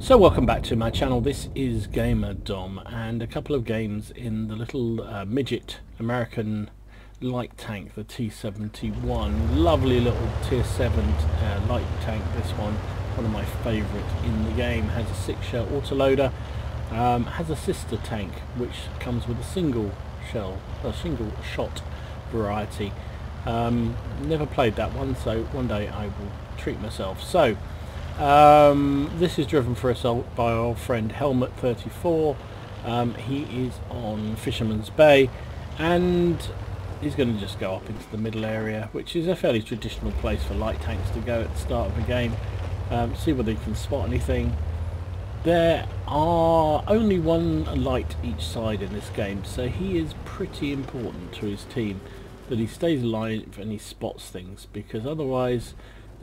So welcome back to my channel. This is Gamer Dom, and a couple of games in the little midget American light tank, the T71. Lovely little tier 7 light tank. This one of my favourite in the game. Has a 6-shell autoloader. Has a sister tank which comes with a single shot variety. Never played that one, so one day I will treat myself. So this is driven for us by our old friend Helmet34. He is on Fisherman's Bay, and he's going to just go up into the middle area, which is a fairly traditional place for light tanks to go at the start of a game. See whether he can spot anything. There are only one light each side in this game, so he is pretty important to his team, that he stays alive and he spots things, because otherwise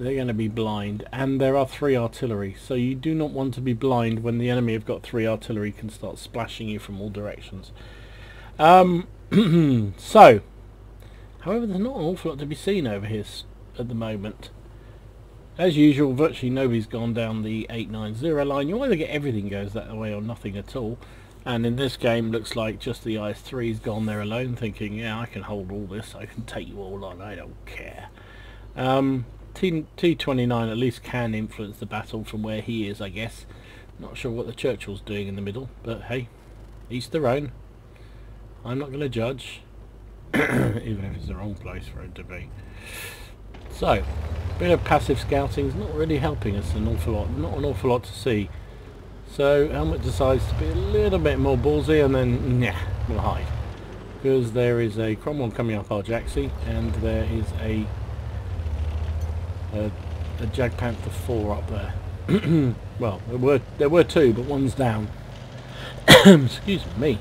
they're going to be blind. And there are 3 artillery, so you do not want to be blind when the enemy have got 3 artillery, can start splashing you from all directions. So however, there's not an awful lot to be seen over here at the moment. As usual, virtually nobody's gone down the 890 line. You either get everything goes that way or nothing at all. And in this game, looks like just the IS-3's gone there alone, thinking, yeah, I can hold all this, I can take you all on, I don't care. T29 at least can influence the battle from where he is, I guess. Not sure what the Churchill's doing in the middle, but hey, each their own. I'm not going to judge, even if it's the wrong place for it to be. So, a bit of passive scouting is not really helping us an awful lot. Not an awful lot to see. So Helmet decides to be a little bit more ballsy, and then we'll hide, because there is a Cromwell coming up our Jaxie, and there is a Jag Panther 4 up there. Well, there were 2, but one's down. Excuse me.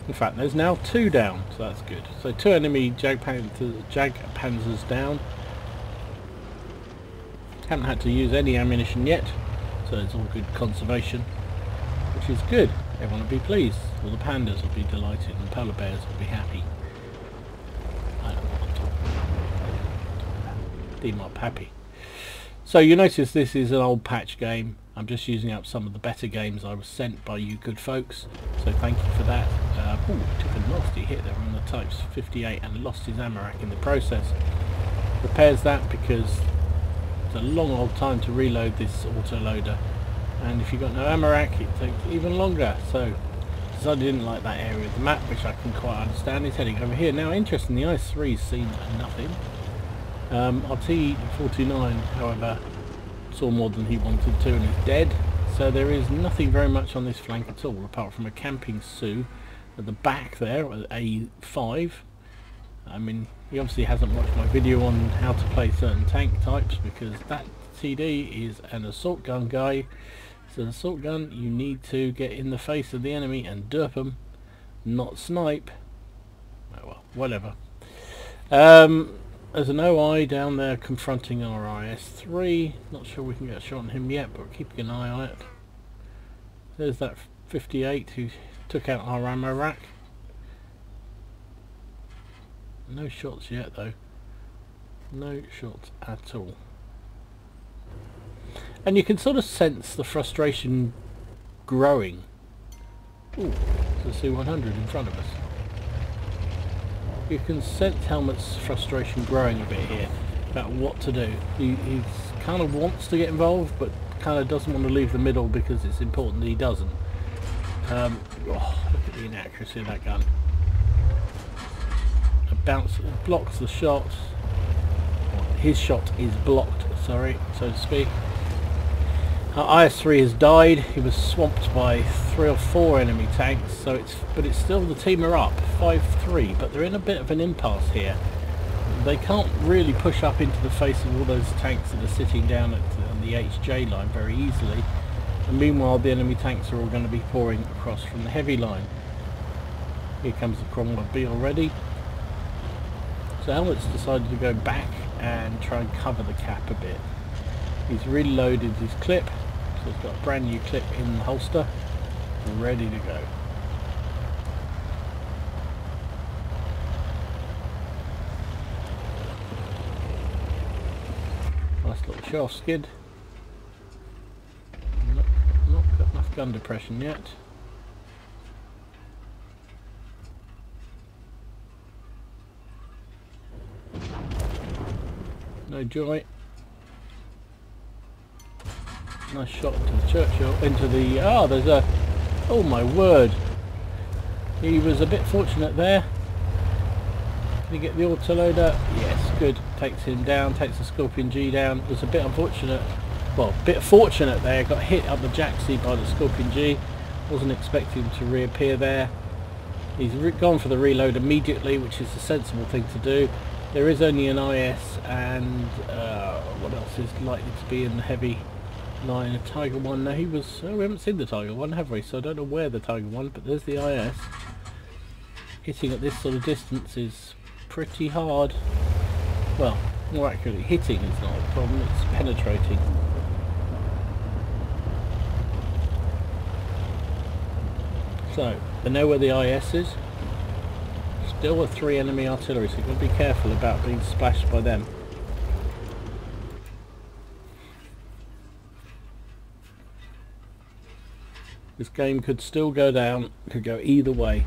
In fact, there's now 2 down, so that's good. So 2 enemy Jag Panzers down. Haven't had to use any ammunition yet, so it's all good conservation, which is good. Everyone will be pleased. All the pandas will be delighted, and polar bears will be happy. I don't know what I'm talking about. Deem up happy. So you notice this is an old patch game. I'm just using up some of the better games I was sent by you good folks, so thank you for that. Ooh, took a nasty hit there on the Types 58 and lost his Amarak in the process. Repairs that, because it's a long old time to reload this autoloader, and if you've got no Amarak it takes even longer. So I didn't like that area of the map, which I can quite understand. He's heading over here. Now interesting, the IS-3's seen nothing. Our T49, however, saw more than he wanted to and is dead. So there is nothing very much on this flank at all, apart from a camping Sioux at the back there at A5. I mean, he obviously hasn't watched my video on how to play certain tank types, because that TD is an assault gun guy. It's an assault gun. You need to get in the face of the enemy and derp them, not snipe. Oh well, whatever. There's an OI down there confronting our IS-3. Not sure we can get a shot on him yet, but we're keeping an eye on it. There's that 58 who took out our ammo rack. No shots yet though. No shots at all. And you can sort of sense the frustration growing. Ooh, there's a C-100 in front of us. You can sense Helmet's frustration growing a bit here about what to do. He kind of wants to get involved, but kind of doesn't want to leave the middle because it's important that he doesn't. Oh, look at the inaccuracy of that gun. It blocks the shot. His shot is blocked, sorry, so to speak. Our IS-3 has died. He was swamped by 3 or 4 enemy tanks, so it's still, the team are up 5-3, but they're in a bit of an impasse here. They can't really push up into the face of all those tanks that are sitting down on the HJ line very easily, and meanwhile the enemy tanks are all going to be pouring across from the heavy line. Here comes the Cromwell B already. So Helmet's decided to go back and try and cover the cap a bit. He's reloaded his clip, so he's got a brand new clip in the holster, ready to go. Nice little shaft skid. gun depression yet. No joy. Nice shot into the Churchill, into the... oh, there's a... oh my word. He was a bit fortunate there. Did he get the autoloader? Yes, good. Takes him down, takes the Scorpion G down. It was a bit unfortunate. Well, a bit fortunate there. Got hit up the jacksie by the Scorpion G. Wasn't expecting him to reappear there. He's gone for the reload immediately, which is a sensible thing to do. There is only an IS and what else is likely to be in the heavy line? A Tiger 1. No, he was... oh, we haven't seen the Tiger 1, have we? So I don't know where the Tiger 1, but there's the IS. Hitting at this sort of distance is pretty hard. Well, more accurately, hitting is not a problem, it's penetrating. So, they know where the IS is. Still with 3 enemy artillery, so you've got to be careful about being splashed by them. This game could still go down, could go either way.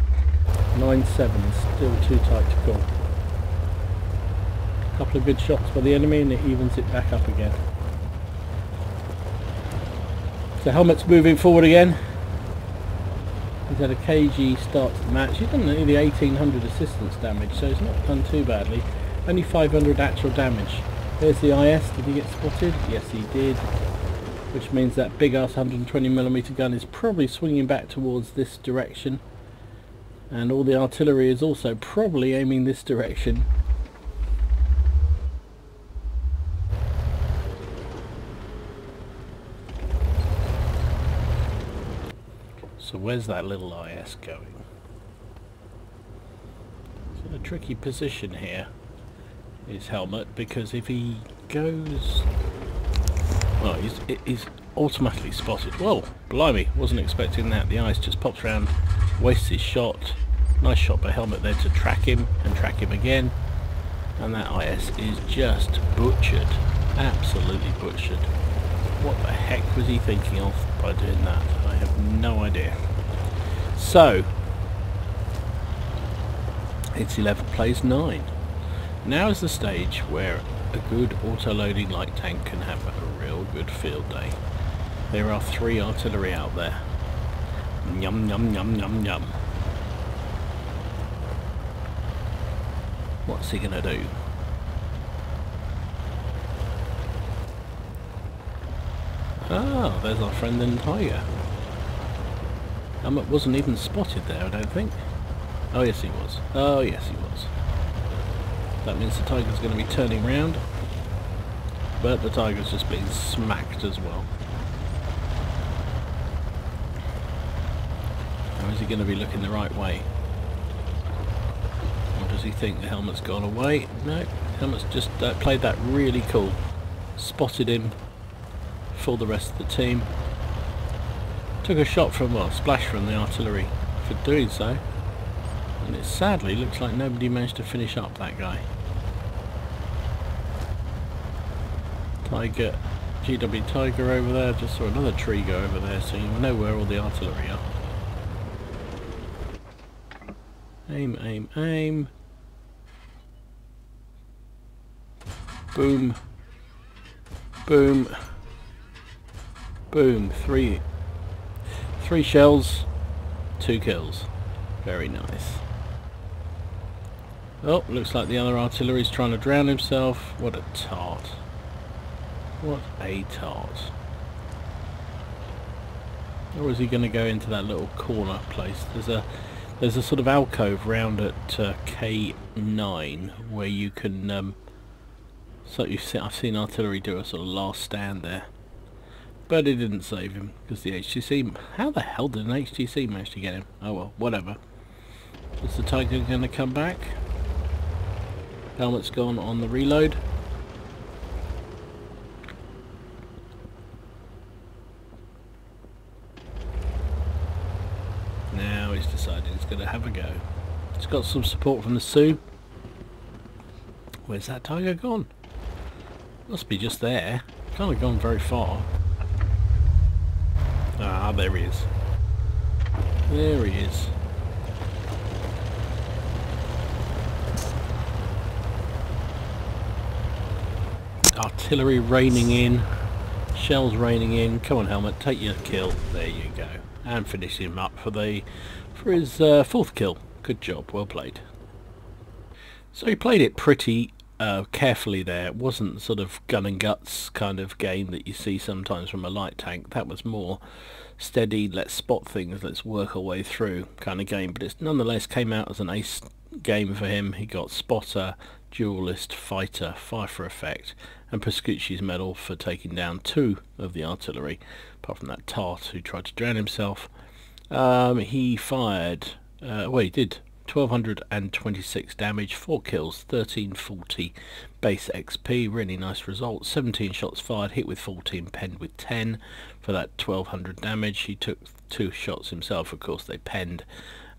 9-7 is still too tight to call. A couple of good shots by the enemy and it evens it back up again. So Helmet's moving forward again. He's had a KG start to the match. He's done nearly 1800 assistance damage, so he's not done too badly. Only 500 actual damage. There's the IS. Did he get spotted? Yes, he did. Which means that big ass 120mm gun is probably swinging back towards this direction. And all the artillery is also probably aiming this direction. So where's that little IS going? It's in a tricky position here, is Helmet, because if he goes... well, he's automatically spotted. Whoa, blimey, wasn't expecting that. The ice just pops around, wastes his shot. Nice shot by Helmet there to track him, and track him again. And that IS is just butchered. Absolutely butchered. What the heck was he thinking of by doing that? I have no idea. So, 811 plays 9. Now is the stage where a good auto-loading light tank can have a real good field day. There are 3 artillery out there. Yum yum yum yum yum. What's he gonna do? Ah, there's our friend in Tiger. Helmet wasn't even spotted there, I don't think. Oh yes he was. Oh yes he was. That means the Tiger's going to be turning round. But the Tiger's just being smacked as well. How is he going to be looking the right way? Or does he think the Helmet's gone away? No, Helmet's just played that really cool. Spotted him for the rest of the team. Took a shot from, well, splash from the artillery for doing so. And it sadly looks like nobody managed to finish up that guy. Tiger, GW Tiger over there, just saw another tree go over there, so you know where all the artillery are. Aim, aim, aim. Boom. Boom. Boom. Three shells, 2 kills. Very nice. Oh, looks like the other artillery's trying to drown himself. What a tart. What a tart. Or is he going to go into that little corner place? There's a sort of alcove round at K9 where you can so I've seen artillery do a sort of last stand there. But it didn't save him, because the HTC... how the hell did an HTC manage to get him? Oh well, whatever. Is the Tiger going to come back? Helmet's gone on the reload. Now he's decided he's going to have a go. He's got some support from the Sioux. Where's that Tiger gone? Must be just there. Can't have gone very far. Ah, there he is. There he is. Artillery raining in. Shells raining in. Come on, Helmet, take your kill. There you go. And finish him up for his fourth kill. Good job, well played. So he played it pretty carefully there. It wasn't sort of gun and guts kind of game that you see sometimes from a light tank. That was more steady, let's spot things, let's work our way through kind of game. But it nonetheless came out as an ace game for him. He got spotter, duelist, fighter, fire for effect, and Pascucci's medal for taking down 2 of the artillery, apart from that tart who tried to drown himself. He fired, he did 1226 damage, 4 kills, 1340 base XP, really nice result. 17 shots fired, hit with 14, penned with 10 for that 1200 damage. He took 2 shots himself, of course they penned.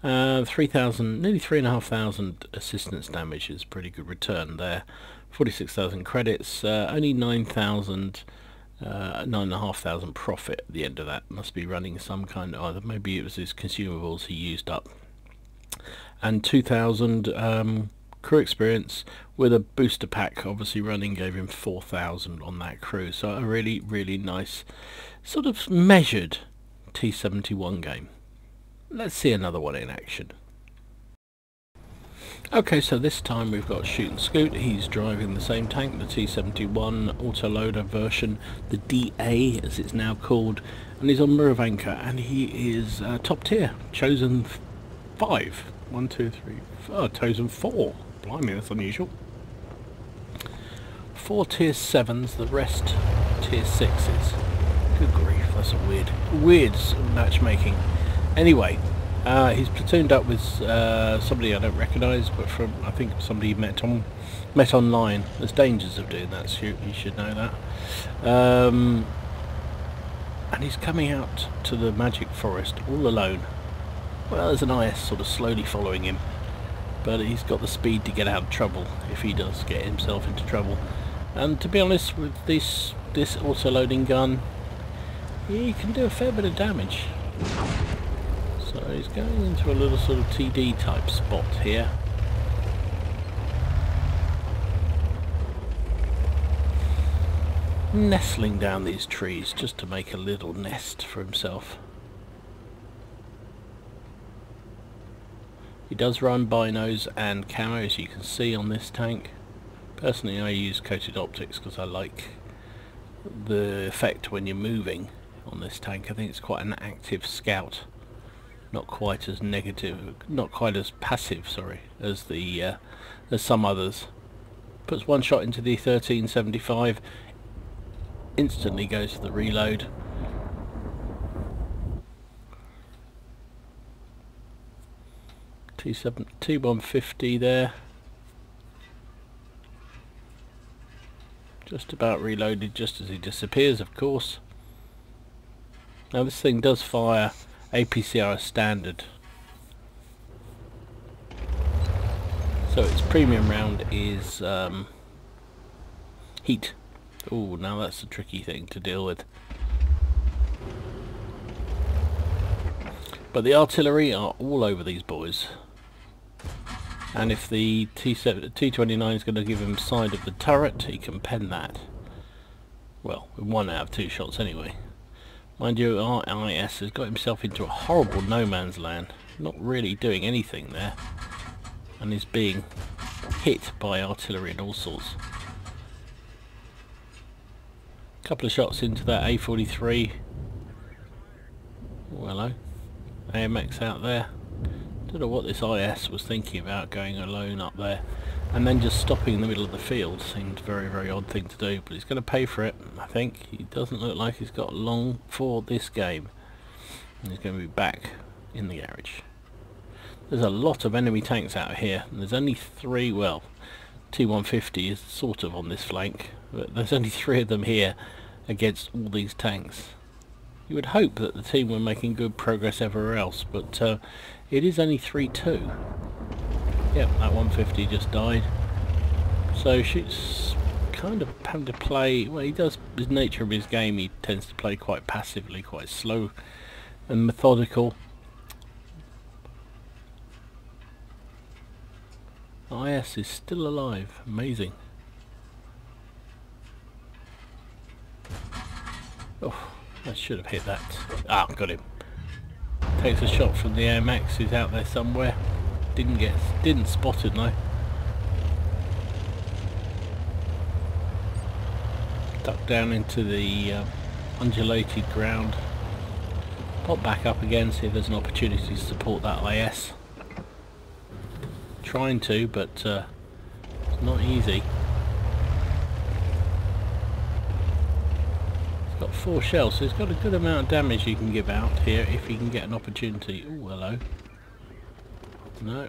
3,000, nearly 3,500 assistance damage is a pretty good return there. 46,000 credits, only 9,000, 9,500 profit at the end of that. Must be running some kind of, either maybe it was his consumables he used up. And 2,000 crew experience with a booster pack obviously running, gave him 4,000 on that crew. So a really, really nice sort of measured T71 game. Let's see another one in action. Okay, so this time we've got Shoot and Scoot. He's driving the same tank, the T71 autoloader version, the DA as it's now called, and he's on Muravanka, and he is top tier, chosen 5. 1, 2, 3, 4, chosen 4. Blimey, that's unusual. 4 tier 7s, the rest tier 6s. Good grief, that's a weird matchmaking. Anyway, he's platooned up with somebody I don't recognise, but from, I think, somebody he met online. There's dangers of doing that, Shoot, you should know that. And he's coming out to the magic forest all alone. Well, there's an IS sort of slowly following him, but he's got the speed to get out of trouble if he does get himself into trouble. And to be honest, with this auto-loading gun, he can do a fair bit of damage. So he's going into a little sort of TD type spot here. Nestling down these trees just to make a little nest for himself. He does run binos and camo, as you can see on this tank. Personally, I use coated optics because I like the effect when you're moving on this tank. I think it's quite an active scout, not quite as negative, not quite as passive, sorry, as the as some others. Puts one shot into the 1375, instantly goes to the reload. T150 there, just about reloaded just as he disappears, of course. Now this thing does fire APCR standard, so its premium round is heat. Oh, now that's a tricky thing to deal with. But the artillery are all over these boys. And if the T29 is going to give him side of the turret, he can pen that. Well, with 1 out of 2 shots anyway. Mind you, our IS has got himself into a horrible no man's land. Not really doing anything there. And is being hit by artillery and all sorts. Couple of shots into that A43. Oh, hello. AMX out there. Don't know what this IS was thinking about, going alone up there and then just stopping in the middle of the field. Seemed a very, very odd thing to do, but he's going to pay for it, I think. He doesn't look like he's got long for this game, and he's going to be back in the garage. There's a lot of enemy tanks out here, and there's only 3, well, T150 is sort of on this flank, but there's only 3 of them here against all these tanks. You would hope that the team were making good progress everywhere else, but it is only 3-2. Yep, that 150 just died. So kind of having to play, well, he does, his nature of his game, he tends to play quite passively, quite slow and methodical. IS is still alive, amazing. Oh, I should have hit that. Ah, got him. Takes a shot from the AMX, he's out there somewhere. Didn't spot it though. Duck down into the undulated ground. Pop back up again, see if there's an opportunity to support that IS. Trying to, but it's not easy. It's got 4 shells, so it's got a good amount of damage you can give out here if you can get an opportunity. Oh, hello. No.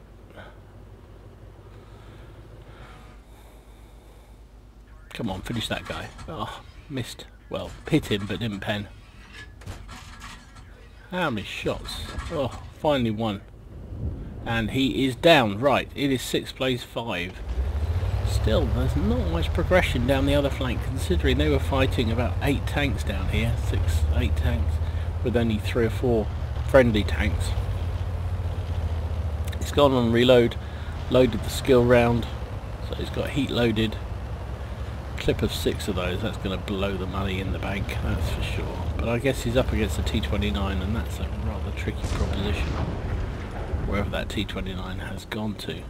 Come on, finish that guy. Oh, missed. Well, hit him, but didn't pen. How many shots? Oh, finally one. And he is down. Right, it is 6th place 5. Still, there's not much progression down the other flank, considering they were fighting about 8 tanks down here. 6, 8 tanks, with only 3 or 4 friendly tanks. It's gone on reload, loaded the skill round, so it's got heat loaded. Clip of 6 of those, that's going to blow the money in the bank, that's for sure. But I guess he's up against the T29, and that's a rather tricky proposition, wherever that T29 has gone to.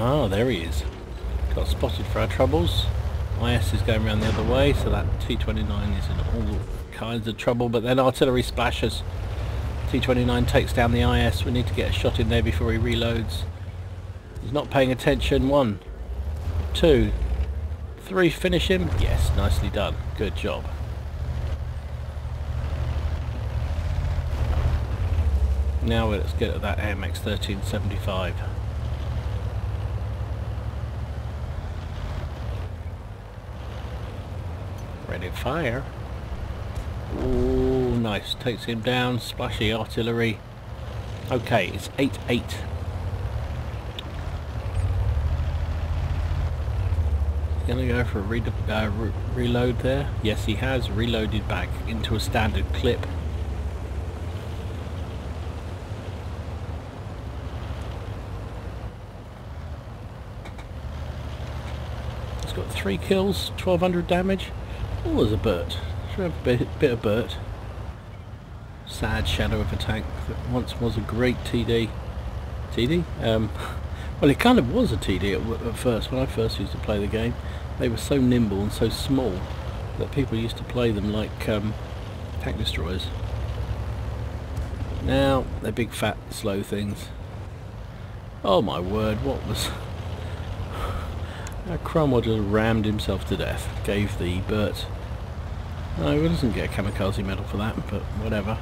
Ah, there he is. Got spotted for our troubles. IS is going around the other way, so that T29 is in all kinds of trouble, but then artillery splashes. T29 takes down the IS. We need to get a shot in there before he reloads. He's not paying attention. 1, 2, 3, finish him. Yes, nicely done. Good job. Now let's get at that AMX 1375. Ready to fire. Ooh, nice. Takes him down. Splashy artillery. Okay, it's 8-8. Gonna go for a reload there. Yes, he has reloaded back into a standard clip. It's got 3 kills, 1200 damage. Oh, there's a Burt. Should have a bit of Burt. Sad shadow of a tank that once was a great TD. TD? Well, it kind of was a TD at first, when I first used to play the game. They were so nimble and so small that people used to play them like tank destroyers. Now, they're big fat slow things. Oh my word, what was... Cromwell just rammed himself to death. Gave the Burt... No, he doesn't get a kamikaze medal for that, but whatever.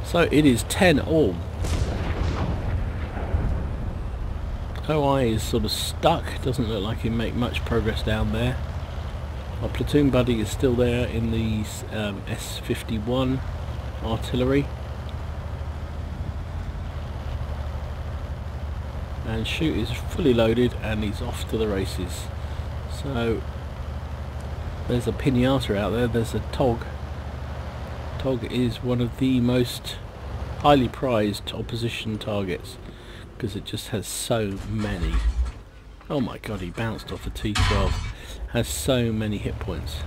So it is 10-all. OI is sort of stuck. Doesn't look like he can make much progress down there. Our platoon buddy is still there in the S51 artillery. And shoot is fully loaded and he's off to the races. So there's a pinata out there, there's a TOG. TOG is one of the most highly prized opposition targets because it just has so many. Oh my god, he bounced off a T12. Has so many hit points.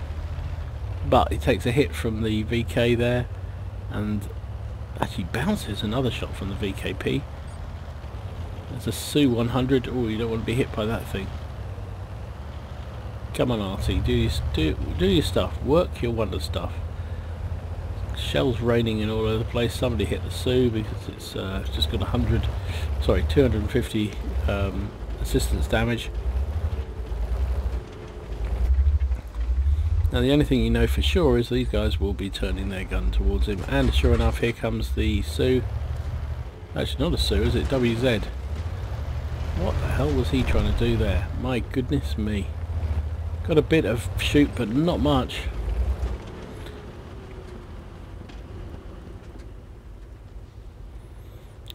But he takes a hit from the VK there and actually bounces another shot from the VKP. There's a Su-100. Oh, you don't want to be hit by that thing. Come on, RT, do your stuff. Work your wonder stuff. Shells raining in all over the place. Somebody hit the Su because it's just got 250 assistance damage. Now the only thing you know for sure is these guys will be turning their gun towards him, and sure enough, here comes the Su. Actually, not a Su, is it? WZ. What the hell was he trying to do there? My goodness me. Got a bit of shoot, but not much.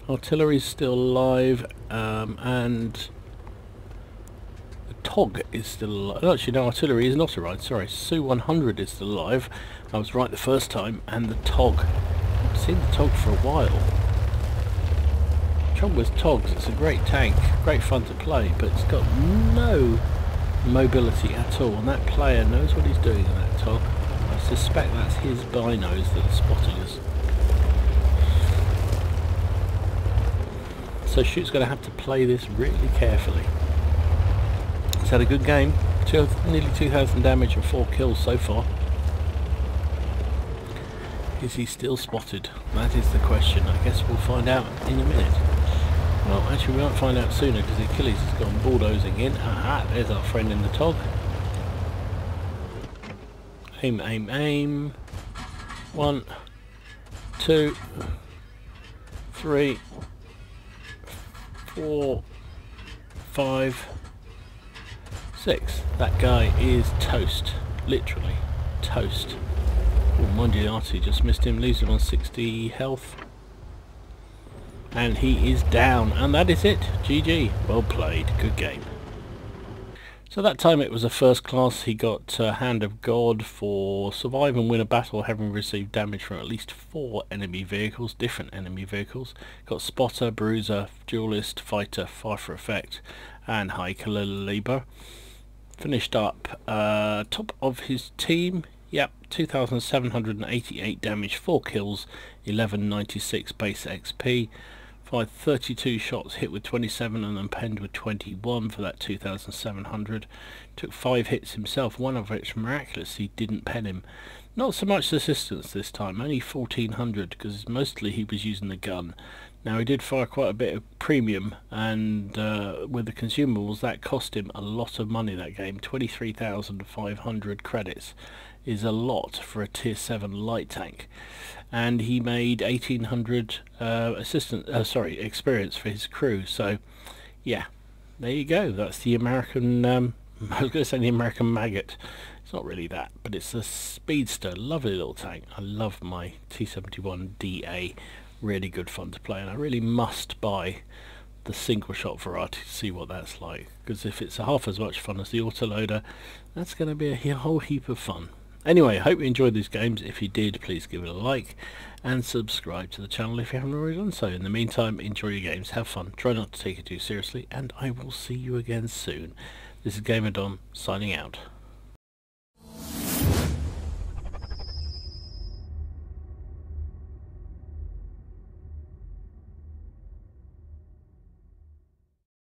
Artillery's still alive, and the TOG is still alive. Actually, no, artillery is not alive. Sorry, Su-100 is still alive. I was right the first time, and the TOG. I've seen the TOG for a while. Trouble with TOGs, it's a great tank, great fun to play, but it's got no mobility at all, and that player knows what he's doing in that TOG. I suspect that's his binos that are spotting us. So Shoot's going to have to play this really carefully. He's had a good game, nearly 2,000 damage and 4 kills so far. Is he still spotted? That is the question. I guess we'll find out in a minute. Well, actually we might find out sooner because the Achilles has gone bulldozing in. Aha, there's our friend in the TOG. Aim, aim, aim. 1, 2, 3, 4, 5, 6. That guy is toast. Literally toast. Oh, mind you, Artie just missed him, leaves him on 60 health. And he is down, and that is it. GG. Well played. Good game. So that time it was a first class. He got Hand of God for survive and win a battle having received damage from at least 4 enemy vehicles, different enemy vehicles. Got Spotter, Bruiser, Duelist, Fighter, Fire for Effect, and High Caliber. Finished up top of his team. Yep, 2,788 damage, 4 kills, 1196 base XP. 32 shots, hit with 27 and then penned with 21 for that 2,700. Took 5 hits himself, one of which miraculously didn't pen him. Not so much assistance this time, only 1,400 because mostly he was using the gun. Now he did fire quite a bit of premium, and with the consumables that cost him a lot of money that game. 23,500 credits is a lot for a tier 7 light tank, and he made 1,800 experience for his crew. So yeah, there you go. That's the American I was going to say the American Maggot. It's not really that, but it's a speedster, lovely little tank. I love my T71 DA, really good fun to play, and I really must buy the single shot variety to see what that's like, because if it's half as much fun as the autoloader, that's going to be a whole heap of fun. Anyway, I hope you enjoyed these games. If you did, please give it a like and subscribe to the channel if you haven't already done so. In the meantime, enjoy your games, have fun, try not to take it too seriously, and I will see you again soon. This is Gamer Dom signing out.